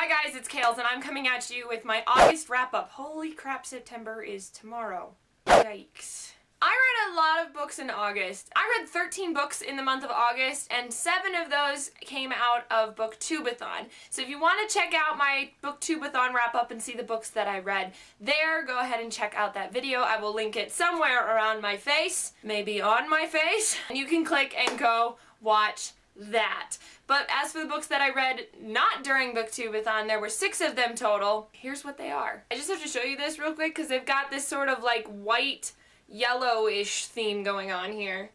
Hi guys, it's Kales, and I'm coming at you with my August wrap-up. Holy crap, September is tomorrow. Yikes. I read a lot of books in August. I read 13 books in the month of August, and 7 of those came out of BookTubeAthon. So if you want to check out my BookTubeAthon wrap-up and see the books that I read there, go ahead and check out that video. I will link it somewhere around my face, maybe on my face, and you can click and go watch that. But as for the books that I read not during BookTubeAthon, there were 6 of them total. Here's what they are. I just have to show you this real quick because they've got this sort of like white, yellowish theme going on here.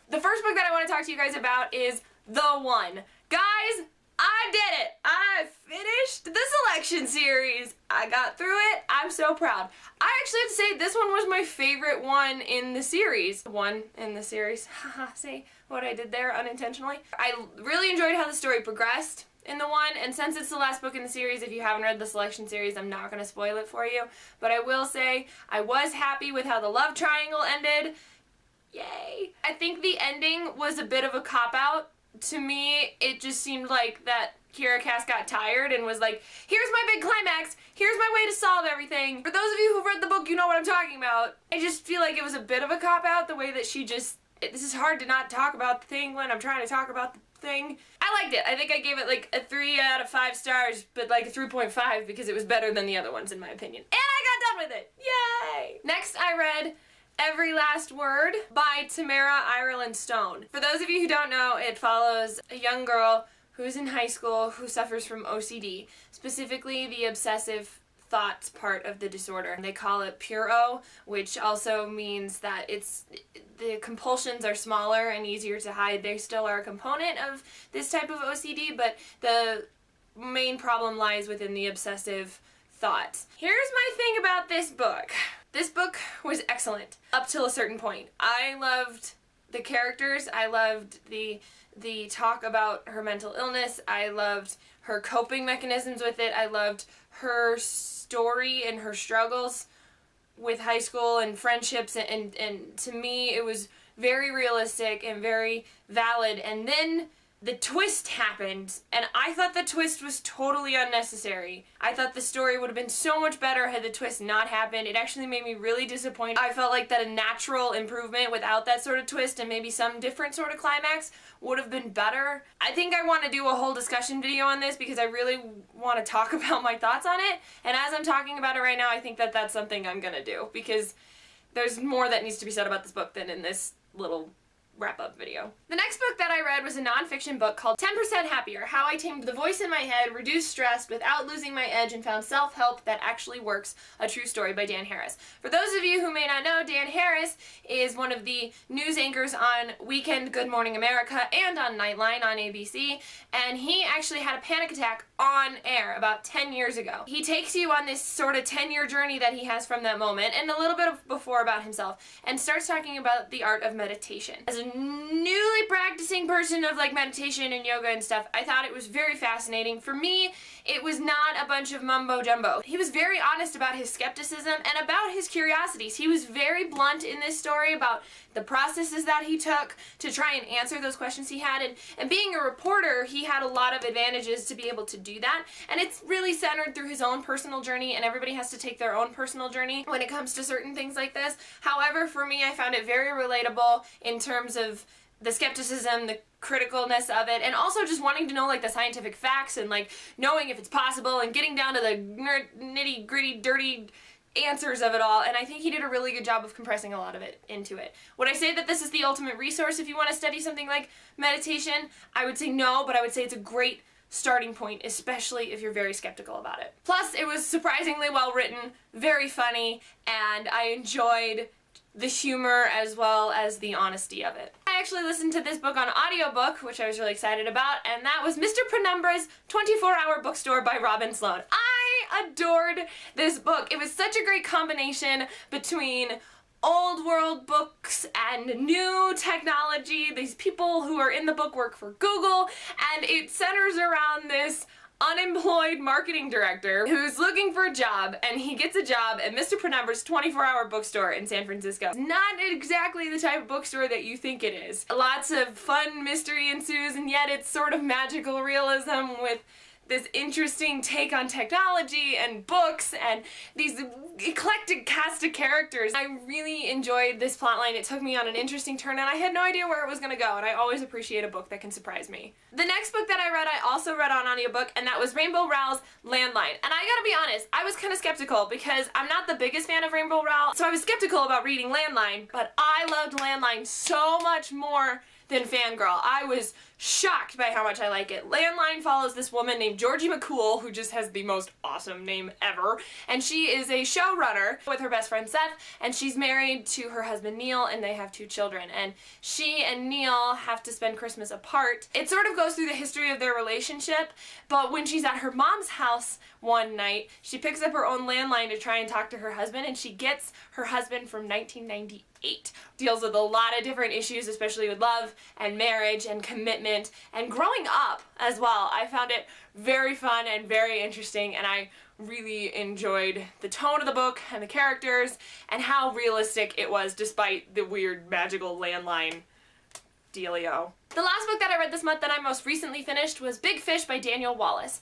The first book that I want to talk to you guys about is The One. Guys, I did it! I finished the selection series. I got through it. I'm so proud. I actually have to say this one was my favorite one in the series. Haha, see what I did there unintentionally? I really enjoyed how the story progressed in The One, and since it's the last book in the series, if you haven't read the selection series, I'm not going to spoil it for you. But I will say I was happy with how the love triangle ended. Yay! I think the ending was a bit of a cop-out. To me, it just seemed like that Kiera Cass got tired and was like, here's my big climax, here's my way to solve everything. For those of you who've read the book, you know what I'm talking about. I just feel like it was a bit of a cop-out, the way that she just, this is hard to not talk about the thing when I'm trying to talk about the thing. I liked it. I think I gave it like a 3 out of 5 stars, but like a 3.5 because it was better than the other ones in my opinion. And I got done with it! Yay! Next I read Every Last Word by Tamera Ireland Stone. For those of you who don't know, it follows a young girl who's in high school who suffers from OCD, specifically the obsessive thoughts part of the disorder. They call it pure O, which also means that the compulsions are smaller and easier to hide. They still are a component of this type of OCD, but the main problem lies within the obsessive thoughts. Here's my thing about this book. This book was excellent up till a certain point. I loved the characters. I loved the talk about her mental illness. I loved her coping mechanisms with it. I loved her story and her struggles with high school and friendships, and to me it was very realistic and very valid. And then the twist happened, and I thought the twist was totally unnecessary. I thought the story would have been so much better had the twist not happened. It actually made me really disappointed. I felt like that a natural improvement without that sort of twist and maybe some different sort of climax would have been better. I think I want to do a whole discussion video on this because I really want to talk about my thoughts on it, and as I'm talking about it right now, I think that that's something I'm gonna do because there's more that needs to be said about this book than in this little wrap-up video. The next book that I read was a non-fiction book called 10% Happier: How I Tamed the Voice in My Head, Reduced Stress Without Losing My Edge, and Found Self-Help That Actually Works, a True Story by Dan Harris. For those of you who may not know, Dan Harris is one of the news anchors on Weekend Good Morning America and on Nightline on ABC, and he actually had a panic attack on air about 10 years ago. He takes you on this sort of 10-year journey that he has from that moment, and a little bit before about himself, and starts talking about the art of meditation. As a newly practicing person of like meditation and yoga and stuff, I thought it was very fascinating. For me, it was not a bunch of mumbo jumbo. He was very honest about his skepticism and about his curiosities. He was very blunt in this story about the processes that he took to try and answer those questions he had, and being a reporter, he had a lot of advantages to be able to do that, and it's really centered through his own personal journey, and everybody has to take their own personal journey when it comes to certain things like this. However, for me, I found it very relatable in terms of the skepticism, the criticalness of it, and also just wanting to know like the scientific facts and like knowing if it's possible and getting down to the nitty gritty dirty answers of it all, and I think he did a really good job of compressing a lot of it into it. Would I say that this is the ultimate resource if you want to study something like meditation? I would say no, but I would say it's a great starting point, especially if you're very skeptical about it. Plus, it was surprisingly well written, very funny, and I enjoyed the humor as well as the honesty of it. I actually listened to this book on audiobook, which I was really excited about, and that was Mr. Penumbra's 24-Hour Bookstore by Sloan. I adored this book. It was such a great combination between old world books and new technology. These people who are in the book work for Google, and it centers around this unemployed marketing director who's looking for a job, and he gets a job at Mr. Penumbra's 24-hour bookstore in San Francisco. Not exactly the type of bookstore that you think it is. Lots of fun mystery ensues, and yet it's sort of magical realism with this interesting take on technology and books and these eclectic cast of characters. I really enjoyed this plotline. It took me on an interesting turn and I had no idea where it was gonna go, and I always appreciate a book that can surprise me. The next book that I read, I also read on audiobook, and that was Rainbow Rowell's Landline. And I gotta be honest, I was kind of skeptical because I'm not the biggest fan of Rainbow Rowell, so I was skeptical about reading Landline, but I loved Landline so much more than Fangirl. I was shocked by how much I like it. Landline follows this woman named Georgie McCool, who just has the most awesome name ever, and she is a showrunner with her best friend Seth, and she's married to her husband Neil, and they have 2 children, and she and Neil have to spend Christmas apart. It sort of goes through the history of their relationship, but when she's at her mom's house one night, she picks up her own landline to try and talk to her husband, and she gets her husband from 1998. Deals with a lot of different issues, especially with love and marriage and commitment and growing up as well. I found it very fun and very interesting, and I really enjoyed the tone of the book and the characters and how realistic it was despite the weird magical landline dealio. The last book that I read this month that I most recently finished was Big Fish by Daniel Wallace.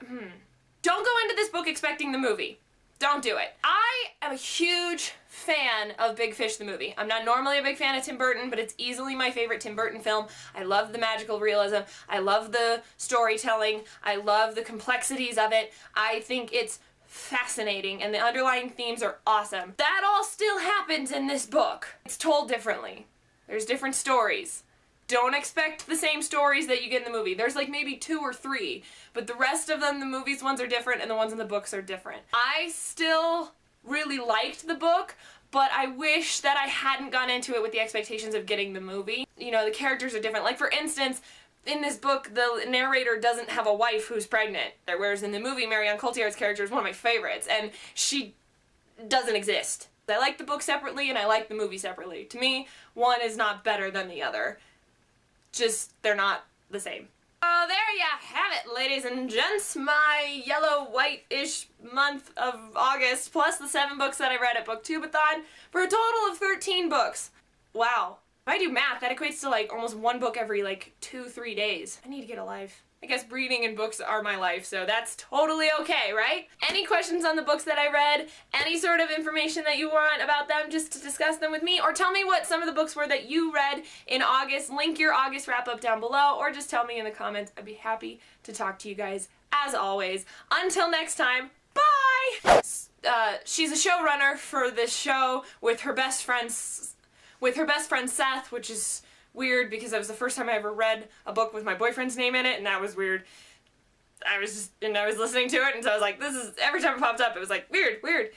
Don't go into this book expecting the movie. Don't do it. I am a huge fan of Big Fish the movie. I'm not normally a big fan of Tim Burton, but it's easily my favorite Tim Burton film. I love the magical realism. I love the storytelling. I love the complexities of it. I think it's fascinating, and the underlying themes are awesome. That all still happens in this book. It's told differently. There's different stories. Don't expect the same stories that you get in the movie. There's like maybe 2 or 3, but the rest of them, the movies ones are different and the ones in the books are different. I still really liked the book, but I wish that I hadn't gone into it with the expectations of getting the movie. You know, the characters are different. Like for instance, in this book, the narrator doesn't have a wife who's pregnant, whereas in the movie, Marion Cotillard's character is one of my favorites, and she doesn't exist. I like the book separately and I like the movie separately. To me, one is not better than the other. Just, they're not the same. Oh, there you have it, ladies and gents. My yellow-white-ish month of August, plus the 7 books that I read at BookTubeAthon, for a total of 13 books. Wow. If I do math, that equates to like almost 1 book every like 2-3 days. I need to get a life. I guess reading and books are my life, so that's totally okay, right? Any questions on the books that I read? Any sort of information that you want about them, just to discuss them with me? Or tell me what some of the books were that you read in August. Link your August wrap-up down below, or just tell me in the comments. I'd be happy to talk to you guys, as always. Until next time, bye! She's a showrunner for this show with her best friend Seth, which is weird because that was the first time I ever read a book with my boyfriend's name in it, and that was weird. I was listening to it, and so I was like, this is, every time it popped up, it was like, weird.